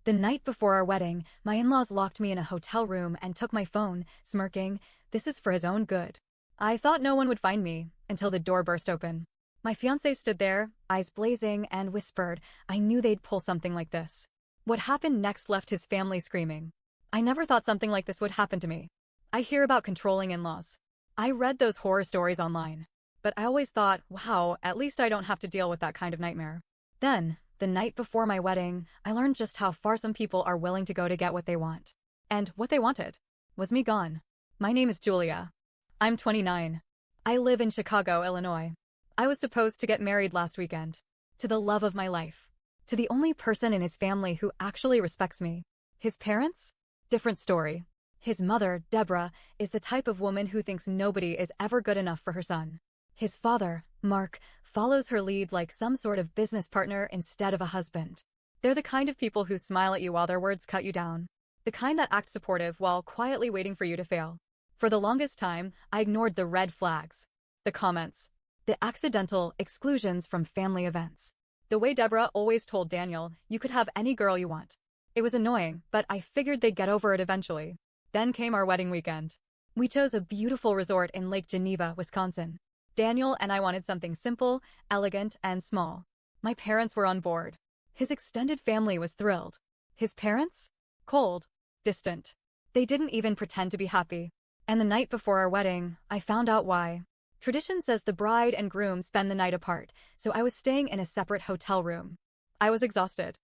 The night before our wedding, my in-laws locked me in a hotel room and took my phone, smirking, "This is for his own good." I thought no one would find me, until the door burst open. My fiancé stood there, eyes blazing, and whispered, "I knew they'd pull something like this." What happened next left his family screaming. I never thought something like this would happen to me. I hear about controlling in-laws. I read those horror stories online. But I always thought, wow, at least I don't have to deal with that kind of nightmare. Then, the night before my wedding, I learned just how far some people are willing to go to get what they want. And what they wanted was me gone. My name is Julia. I'm 29. I live in Chicago, Illinois. I was supposed to get married last weekend. To the love of my life. To the only person in his family who actually respects me. His parents? Different story. His mother, Deborah, is the type of woman who thinks nobody is ever good enough for her son. His father, Mark, follows her lead like some sort of business partner instead of a husband. They're the kind of people who smile at you while their words cut you down. The kind that act supportive while quietly waiting for you to fail. For the longest time, I ignored the red flags. The comments. The accidental exclusions from family events. The way Deborah always told Daniel, "You could have any girl you want." It was annoying, but I figured they'd get over it eventually. Then came our wedding weekend. We chose a beautiful resort in Lake Geneva, Wisconsin. Daniel and I wanted something simple, elegant, and small. My parents were on board. His extended family was thrilled. His parents? Cold. Distant. They didn't even pretend to be happy. And the night before our wedding, I found out why. Tradition says the bride and groom spend the night apart, so I was staying in a separate hotel room. I was exhausted.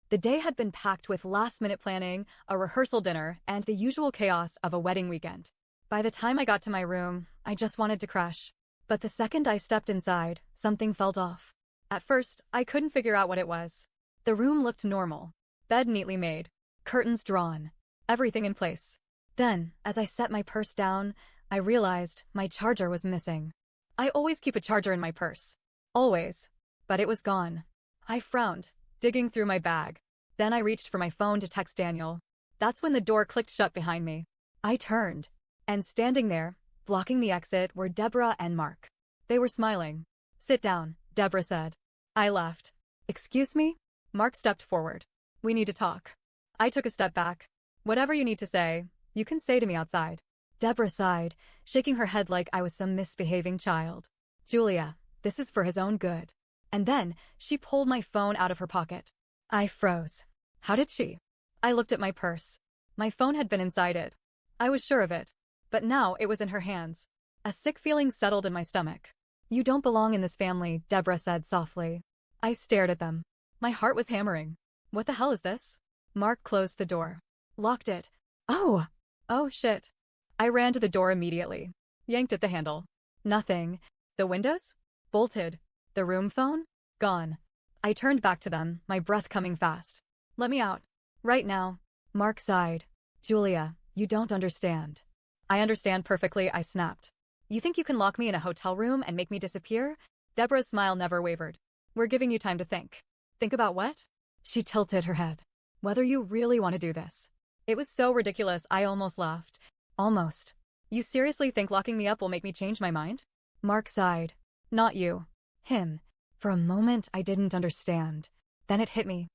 The day had been packed with last-minute planning, a rehearsal dinner, and the usual chaos of a wedding weekend. By the time I got to my room, I just wanted to crash. But the second I stepped inside, something felt off. At first, I couldn't figure out what it was. The room looked normal. Bed neatly made. Curtains drawn. Everything in place. Then, as I set my purse down, I realized my charger was missing. I always keep a charger in my purse. Always. But it was gone. I frowned, digging through my bag. Then I reached for my phone to text Daniel. That's when the door clicked shut behind me. I turned. And standing there, blocking the exit, were Deborah and Mark. They were smiling. "Sit down," Deborah said. I laughed. "Excuse me?" Mark stepped forward. "We need to talk." I took a step back. "Whatever you need to say, you can say to me outside." Deborah sighed, shaking her head like I was some misbehaving child. "Julia, this is for his own good." And then, she pulled my phone out of her pocket. I froze. How did she? I looked at my purse. My phone had been inside it. I was sure of it. But now it was in her hands. A sick feeling settled in my stomach. "You don't belong in this family," Deborah said softly. I stared at them. My heart was hammering. What the hell is this? Mark closed the door. Locked it. Oh! Oh shit. I ran to the door immediately. Yanked at the handle. Nothing. The windows? Bolted. The room phone? Gone. I turned back to them, my breath coming fast. "Let me out. Right now." Mark sighed. "Julia, you don't understand." "I understand perfectly," I snapped. "You think you can lock me in a hotel room and make me disappear?" Deborah's smile never wavered. "We're giving you time to think." "Think about what?" She tilted her head. "Whether you really want to do this." It was so ridiculous I almost laughed. Almost. "You seriously think locking me up will make me change my mind?" Mark sighed. "Not you. Him." For a moment I didn't understand. Then it hit me.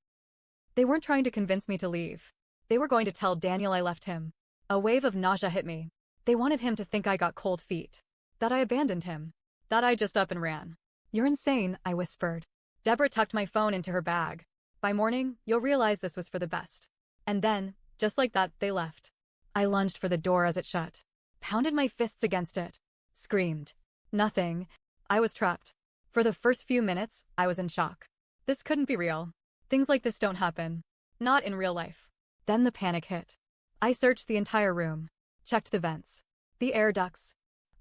They weren't trying to convince me to leave. They were going to tell Daniel I left him. A wave of nausea hit me. They wanted him to think I got cold feet. That I abandoned him. That I just up and ran. "You're insane," I whispered. Deborah tucked my phone into her bag. "By morning, you'll realize this was for the best." And then, just like that, they left. I lunged for the door as it shut. Pounded my fists against it. Screamed. Nothing. I was trapped. For the first few minutes, I was in shock. This couldn't be real. Things like this don't happen. Not in real life. Then the panic hit. I searched the entire room. Checked the vents. The air ducts.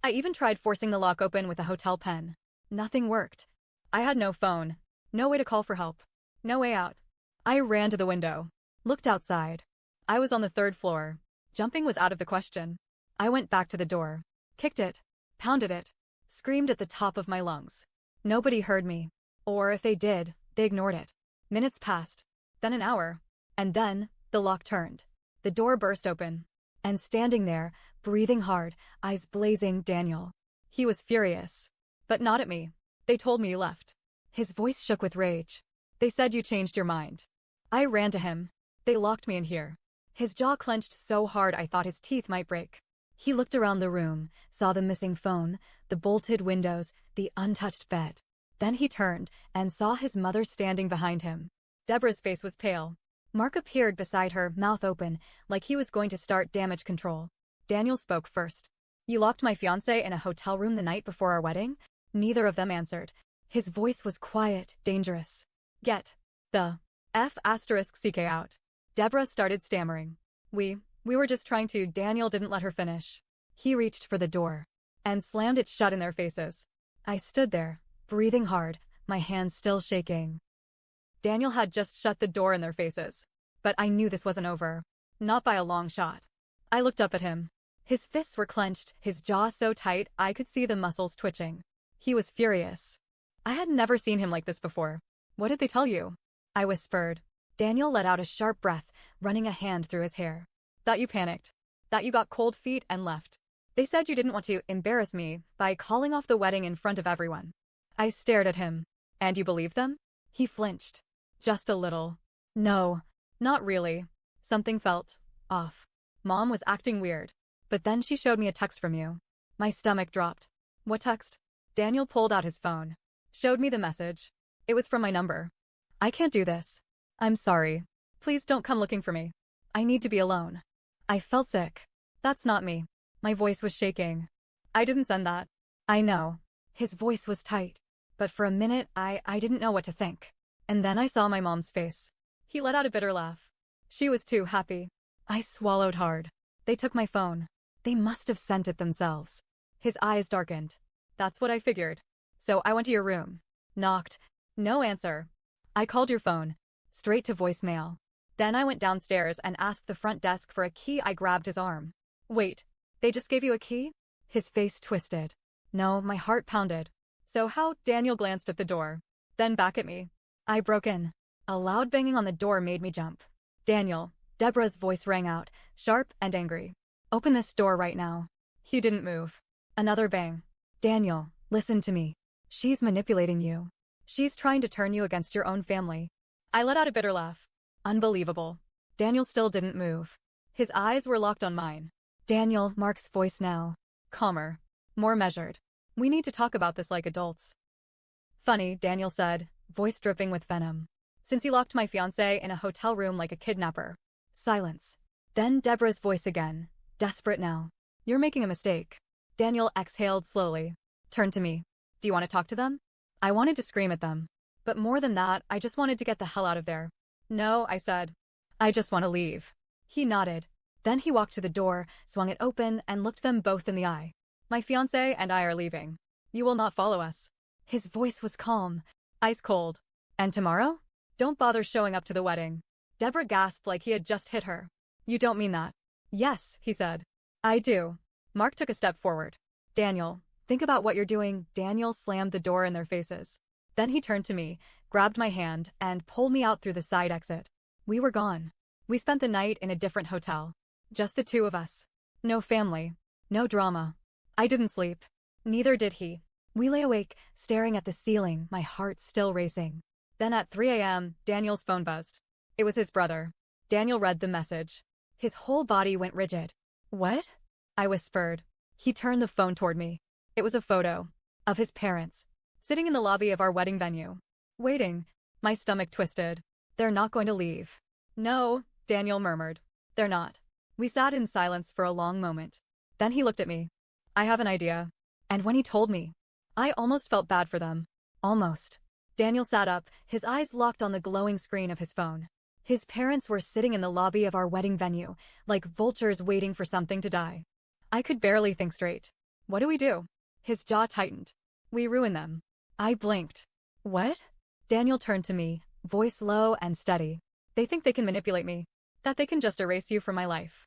I even tried forcing the lock open with a hotel pen. Nothing worked. I had no phone. No way to call for help. No way out. I ran to the window. Looked outside. I was on the 3rd floor. Jumping was out of the question. I went back to the door. Kicked it. Pounded it. Screamed at the top of my lungs. Nobody heard me. Or if they did, they ignored it. Minutes passed. Then an hour. And then, the lock turned. The door burst open. And standing there, breathing hard, eyes blazing, Daniel. He was furious. But not at me. "They told me you left." His voice shook with rage. "They said you changed your mind." I ran to him. They locked me in here. His jaw clenched so hard I thought his teeth might break. He looked around the room, saw the missing phone, the bolted windows, the untouched bed. Then he turned and saw his mother standing behind him. Deborah's face was pale. Mark appeared beside her, mouth open, like he was going to start damage control. Daniel spoke first. "You locked my fiancé in a hotel room the night before our wedding?" Neither of them answered. His voice was quiet, dangerous. "Get the F***ck out." Deborah started stammering. We were just trying to." Daniel didn't let her finish. He reached for the door and slammed it shut in their faces. I stood there, breathing hard, my hands still shaking. Daniel had just shut the door in their faces. But I knew this wasn't over. Not by a long shot. I looked up at him. His fists were clenched, his jaw so tight I could see the muscles twitching. He was furious. I had never seen him like this before. "What did they tell you?" I whispered. Daniel let out a sharp breath, running a hand through his hair. "That you panicked. That you got cold feet and left. They said you didn't want to embarrass me by calling off the wedding in front of everyone." I stared at him. "And you believed them?" He flinched. "Just a little." "No, not really." Something felt off. Mom was acting weird. But then she showed me a text from you. My stomach dropped. "What text?" Daniel pulled out his phone. Showed me the message. It was from my number. "I can't do this. I'm sorry. Please don't come looking for me. I need to be alone." I felt sick. "That's not me." My voice was shaking. "I didn't send that." "I know." His voice was tight. But for a minute, I didn't know what to think. And then I saw my mom's face. He let out a bitter laugh. She was too happy. I swallowed hard. "They took my phone. They must have sent it themselves." His eyes darkened. "That's what I figured. So I went to your room. Knocked. No answer. I called your phone. Straight to voicemail. Then I went downstairs and asked the front desk for a key." I grabbed his arm. "Wait, they just gave you a key?" His face twisted. No, my heart pounded. "So how?" Daniel glanced at the door. Then back at me. I broke in. A loud banging on the door made me jump. "Daniel." Deborah's voice rang out, sharp and angry. "Open this door right now." He didn't move. Another bang. "Daniel, listen to me. She's manipulating you. She's trying to turn you against your own family." I let out a bitter laugh. Unbelievable. Daniel still didn't move. His eyes were locked on mine. "Daniel," Mark's voice now. Calmer. More measured. "We need to talk about this like adults." "Funny," Daniel said, voice dripping with venom. "Since you locked my fiancé in a hotel room like a kidnapper." Silence. Then Deborah's voice again. Desperate now. "You're making a mistake." Daniel exhaled slowly. Turned to me. "Do you want to talk to them?" I wanted to scream at them. But more than that, I just wanted to get the hell out of there. "No," I said. "I just want to leave." He nodded. Then he walked to the door, swung it open, and looked them both in the eye. "My fiancé and I are leaving. You will not follow us." His voice was calm. Ice cold. "And tomorrow? Don't bother showing up to the wedding." Deborah gasped like he had just hit her. "You don't mean that." "Yes," he said. "I do." Mark took a step forward. "Daniel, think about what you're doing." Daniel slammed the door in their faces. Then he turned to me, grabbed my hand, and pulled me out through the side exit. We were gone. We spent the night in a different hotel. Just the two of us. No family. No drama. I didn't sleep. Neither did he. We lay awake, staring at the ceiling, my heart still racing. Then at 3 a.m., Daniel's phone buzzed. It was his brother. Daniel read the message. His whole body went rigid. "What?" I whispered. He turned the phone toward me. It was a photo. Of his parents. Sitting in the lobby of our wedding venue. Waiting. My stomach twisted. "They're not going to leave." "No," Daniel murmured. "They're not." We sat in silence for a long moment. Then he looked at me. "I have an idea." And when he told me, I almost felt bad for them. Almost. Daniel sat up, his eyes locked on the glowing screen of his phone. His parents were sitting in the lobby of our wedding venue, like vultures waiting for something to die. I could barely think straight. "What do we do?" His jaw tightened. "We ruin them." I blinked. "What?" Daniel turned to me, voice low and steady. "They think they can manipulate me. That they can just erase you from my life.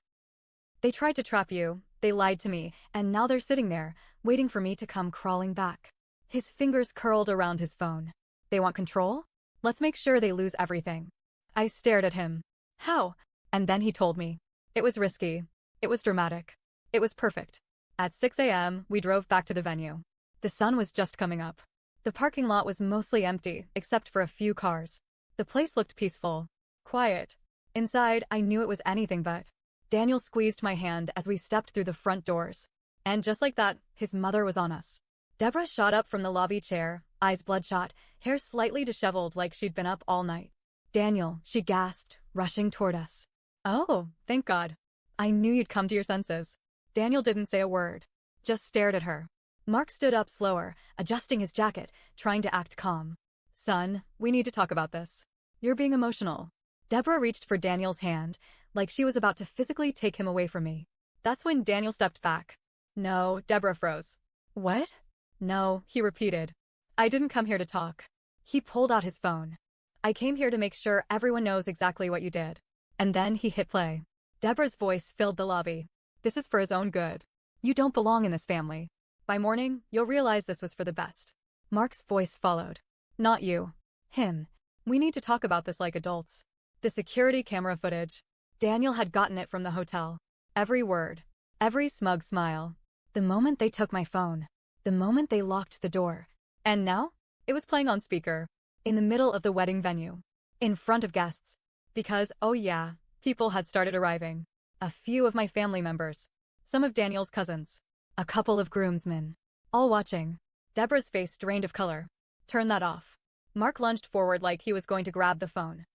They tried to trap you, they lied to me, and now they're sitting there, waiting for me to come crawling back." His fingers curled around his phone. "They want control? Let's make sure they lose everything." I stared at him. "How?" And then he told me. It was risky. It was dramatic. It was perfect. At 6 a.m., we drove back to the venue. The sun was just coming up. The parking lot was mostly empty, except for a few cars. The place looked peaceful. Quiet. Inside, I knew it was anything but. Daniel squeezed my hand as we stepped through the front doors. And just like that, his mother was on us. Deborah shot up from the lobby chair, eyes bloodshot, hair slightly disheveled like she'd been up all night. Daniel, she gasped, rushing toward us. Oh, thank God. I knew you'd come to your senses. Daniel didn't say a word, just stared at her. Mark stood up slower, adjusting his jacket, trying to act calm. Son, we need to talk about this. You're being emotional. Deborah reached for Daniel's hand, like she was about to physically take him away from me. That's when Daniel stepped back. No, Deborah froze. What? No, he repeated. I didn't come here to talk. He pulled out his phone. I came here to make sure everyone knows exactly what you did. And then he hit play. Deborah's voice filled the lobby. This is for his own good. You don't belong in this family. By morning, you'll realize this was for the best. Mark's voice followed. Not you. Him. We need to talk about this like adults. The security camera footage. Daniel had gotten it from the hotel. Every word. Every smug smile. The moment they took my phone. The moment they locked the door. And now? It was playing on speaker. In the middle of the wedding venue. In front of guests. Because, oh yeah, people had started arriving. A few of my family members. Some of Daniel's cousins. A couple of groomsmen. All watching. Deborah's face drained of color. Turn that off. Mark lunged forward like he was going to grab the phone.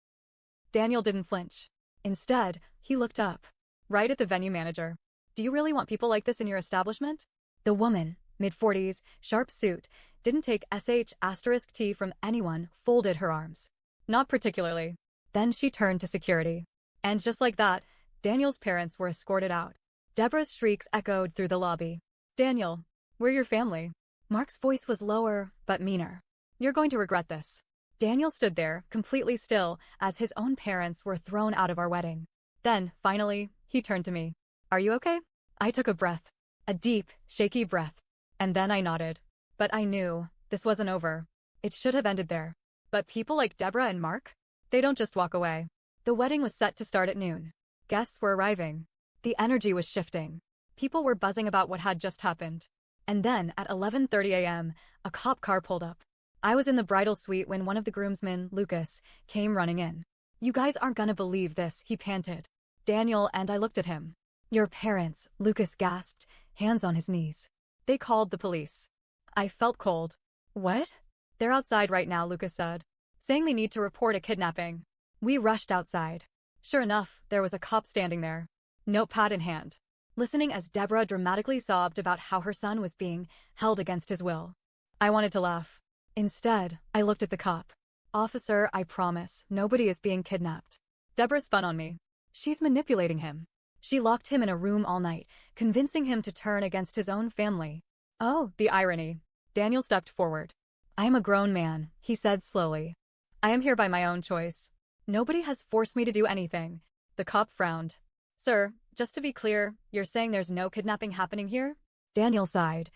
Daniel didn't flinch. Instead, he looked up. Right at the venue manager. Do you really want people like this in your establishment? The woman, mid-40s, sharp suit, didn't take sh*T from anyone, folded her arms. Not particularly. Then she turned to security. And just like that, Daniel's parents were escorted out. Deborah's shrieks echoed through the lobby. Daniel, we're your family. Mark's voice was lower, but meaner. You're going to regret this. Daniel stood there, completely still, as his own parents were thrown out of our wedding. Then, finally, he turned to me. Are you okay? I took a breath. A deep, shaky breath. And then I nodded. But I knew, this wasn't over. It should have ended there. But people like Deborah and Mark? They don't just walk away. The wedding was set to start at noon. Guests were arriving. The energy was shifting. People were buzzing about what had just happened. And then, at 11:30 a.m., a cop car pulled up. I was in the bridal suite when one of the groomsmen, Lucas, came running in. You guys aren't gonna believe this, he panted. Daniel and I looked at him. Your parents, Lucas gasped, hands on his knees. They called the police. I felt cold. What? They're outside right now, Lucas said, saying they need to report a kidnapping. We rushed outside. Sure enough, there was a cop standing there, notepad in hand, listening as Deborah dramatically sobbed about how her son was being held against his will. I wanted to laugh. Instead, I looked at the cop. Officer, I promise, nobody is being kidnapped. Deborah spun on me. She's manipulating him. She locked him in a room all night, convincing him to turn against his own family. Oh, the irony. Daniel stepped forward. I am a grown man, he said slowly. I am here by my own choice. Nobody has forced me to do anything. The cop frowned. Sir, just to be clear, you're saying there's no kidnapping happening here? Daniel sighed.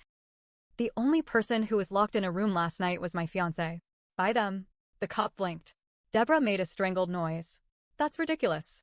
The only person who was locked in a room last night was my fiancé. By them. The cop blinked. Deborah made a strangled noise. That's ridiculous.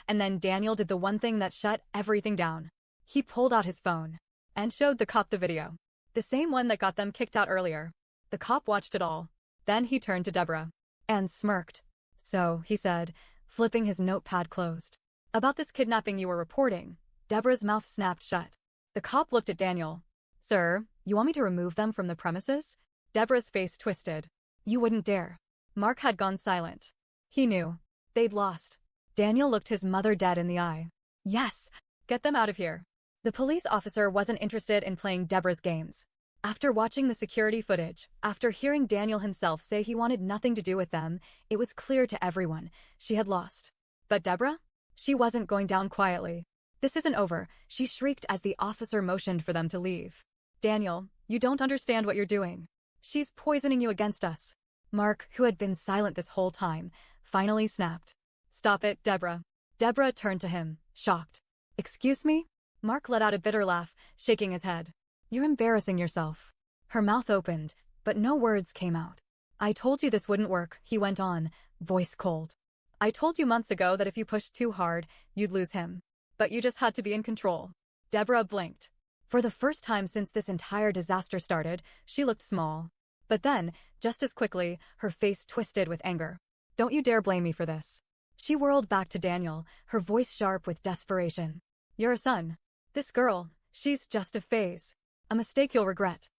And then Daniel did the one thing that shut everything down. He pulled out his phone and showed the cop the video. The same one that got them kicked out earlier. The cop watched it all. Then he turned to Deborah and smirked. So, he said, flipping his notepad closed. About this kidnapping you were reporting. Deborah's mouth snapped shut. The cop looked at Daniel. Sir, you want me to remove them from the premises? Deborah's face twisted. You wouldn't dare. Mark had gone silent. He knew. They'd lost. Daniel looked his mother dead in the eye. Yes, get them out of here. The police officer wasn't interested in playing Deborah's games. After watching the security footage, after hearing Daniel himself say he wanted nothing to do with them, it was clear to everyone she had lost. But Deborah? She wasn't going down quietly. This isn't over, she shrieked as the officer motioned for them to leave. Daniel, you don't understand what you're doing. She's poisoning you against us. Mark, who had been silent this whole time, finally snapped. Stop it, Deborah. Deborah turned to him, shocked. Excuse me? Mark let out a bitter laugh, shaking his head. You're embarrassing yourself. Her mouth opened, but no words came out. I told you this wouldn't work, he went on, voice cold. I told you months ago that if you pushed too hard, you'd lose him. But you just had to be in control. Deborah blinked. For the first time since this entire disaster started, she looked small. But then, just as quickly, her face twisted with anger. Don't you dare blame me for this. She whirled back to Daniel, her voice sharp with desperation. You're a son. This girl, she's just a phase. A mistake you'll regret.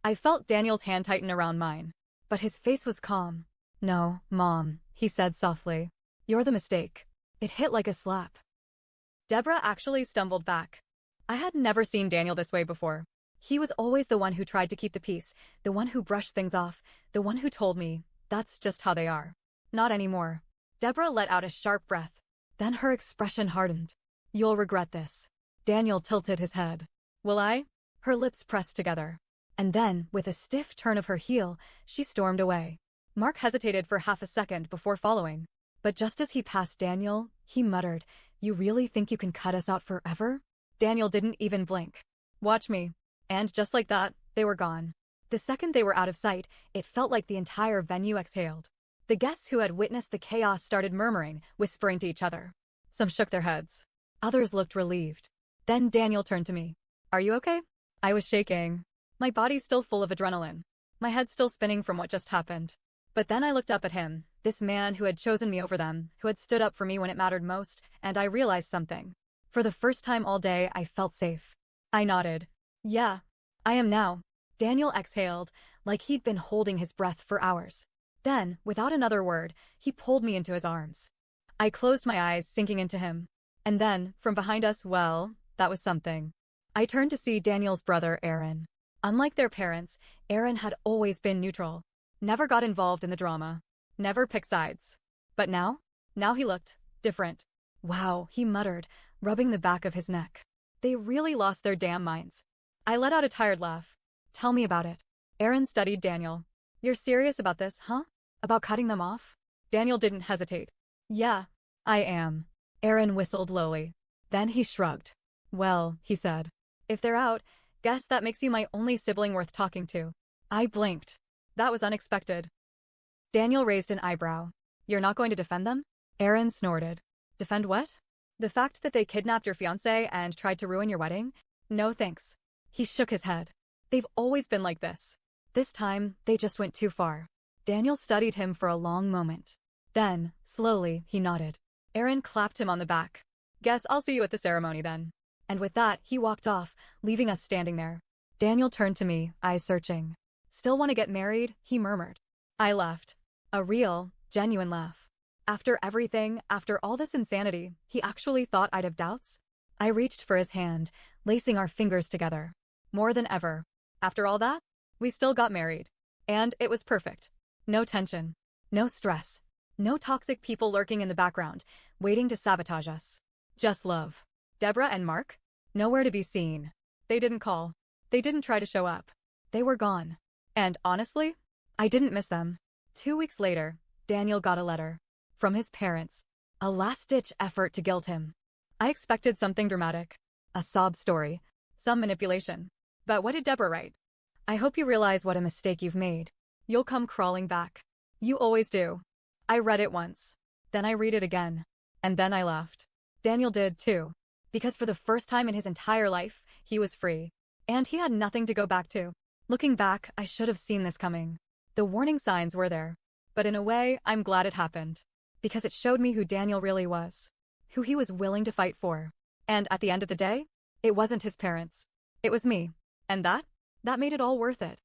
I felt Daniel's hand tighten around mine. But his face was calm. No, Mom, he said softly. You're the mistake. It hit like a slap. Deborah actually stumbled back. I had never seen Daniel this way before. He was always the one who tried to keep the peace, the one who brushed things off, the one who told me, that's just how they are. Not anymore. Deborah let out a sharp breath. Then her expression hardened. You'll regret this. Daniel tilted his head. Will I? Her lips pressed together. And then, with a stiff turn of her heel, she stormed away. Mark hesitated for half a second before following. But just as he passed Daniel, he muttered, You really think you can cut us out forever? Daniel didn't even blink. Watch me. And just like that, they were gone. The second they were out of sight, it felt like the entire venue exhaled. The guests who had witnessed the chaos started murmuring, whispering to each other. Some shook their heads. Others looked relieved. Then Daniel turned to me. Are you okay? I was shaking. My body's still full of adrenaline. My head still spinning from what just happened. But then I looked up at him, this man who had chosen me over them, who had stood up for me when it mattered most, and I realized something. For the first time all day, I felt safe. I nodded. Yeah, I am now. Daniel exhaled, like he'd been holding his breath for hours. Then, without another word, he pulled me into his arms. I closed my eyes, sinking into him. And then, from behind us, well, that was something. I turned to see Daniel's brother, Aaron. Unlike their parents, Aaron had always been neutral. Never got involved in the drama. Never picked sides. But now he looked different. Wow, he muttered, rubbing the back of his neck. They really lost their damn minds. I let out a tired laugh. Tell me about it. Aaron studied Daniel. You're serious about this, huh? About cutting them off? Daniel didn't hesitate. Yeah, I am. Aaron whistled lowly. Then he shrugged. Well, he said. If they're out, guess that makes you my only sibling worth talking to. I blinked. That was unexpected. Daniel raised an eyebrow. You're not going to defend them? Aaron snorted. Defend what? The fact that they kidnapped your fiancé and tried to ruin your wedding? No thanks. He shook his head. They've always been like this. This time, they just went too far. Daniel studied him for a long moment. Then, slowly, he nodded. Aaron clapped him on the back. Guess I'll see you at the ceremony then. And with that, he walked off, leaving us standing there. Daniel turned to me, eyes searching. Still want to get married? He murmured. I laughed. A real, genuine laugh. After everything, after all this insanity, he actually thought I'd have doubts? I reached for his hand, lacing our fingers together. More than ever. After all that, we still got married. And it was perfect. No tension. No stress. No toxic people lurking in the background, waiting to sabotage us. Just love. Deborah and Mark? Nowhere to be seen. They didn't call. They didn't try to show up. They were gone. And honestly, I didn't miss them. 2 weeks later, Daniel got a letter. From his parents. A last-ditch effort to guilt him. I expected something dramatic. A sob story. Some manipulation. But what did Deborah write? I hope you realize what a mistake you've made. You'll come crawling back. You always do. I read it once. Then I read it again. And then I laughed. Daniel did too. Because for the first time in his entire life, he was free. And he had nothing to go back to. Looking back, I should have seen this coming. The warning signs were there. But in a way, I'm glad it happened. Because it showed me who Daniel really was. Who he was willing to fight for. And at the end of the day, it wasn't his parents. It was me. And that made it all worth it.